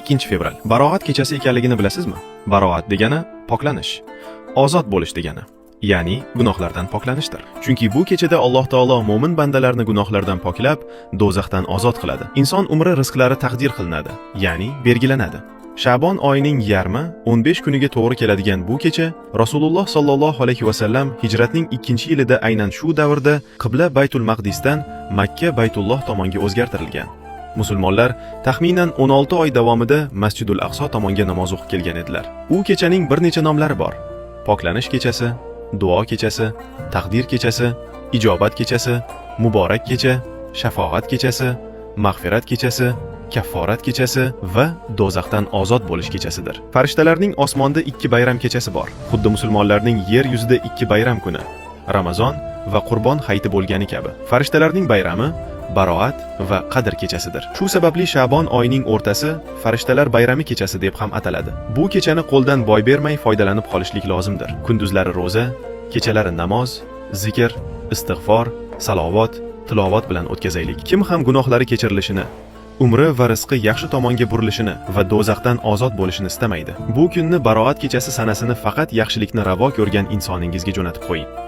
2-fevral. Baroat kechasi ekanligini bilasizmi? Baroat degani poklanish, ozod bo'lish degani. Ya'ni gunohlardan poklanishdir. Chunki bu kechada Alloh taolo mo'min bandalarni gunohlardan poklab, do'zaxdan ozod qiladi. Inson umri rizqlari taqdir qilinadi, ya'ni belgilanadi. Sha'bon oyining yarmi 15 kuniga to'g'ri keladigan bu kecha Rasululloh sallallohu alayhi va sallam hijratning 2-yilida aynan shu davrda qibla Baytul Maqdisdan Makka Baytulloh tomonga o'zgartirilgan. Musulmonlar taxminan 16 oy davomida Masjidul Aqso tomonga namoz o'qib kelgan edilar. U kechaning bir necha nomlari bor. Poklanish kechasi, duo kechasi, taqdir kechasi, ijobat kechasi, muborak kecha, shafoat kechasi, mag'firat kechasi, kafforat kechasi va do'zaxdan ozod bo'lish kechasidir. Farishtalarning osmonda 2 bayram kechasi bor. Xuddi musulmonlarning yer yuzida 2 bayram kuni, Ramazon va Qurbon hayiti bo'lgani kabi. Farishtalarning bayrami Baroat va Qadr kechasidir. Shu sababli Sha'bon oyining o'rtasi farishtalar bayrami kechasi deb ham ataladi. Bu kechani qo'ldan boy bermay foydalanib qolishlik lozimdir. Kunduzlari roza, kechalari namoz, zikr, istig'for, salovat, tilovat bilan o'tkazaylik. Kim ham gunohlari kechirilishini, umri va rizqi yaxshi tomonga burilishini va do'zaxdan ozod bo'lishini istamaydi. Bu kunni Baroat kechasi sanasini faqat yaxshilikni ravo ko'rgan insoningizga jo'natib qo'ying.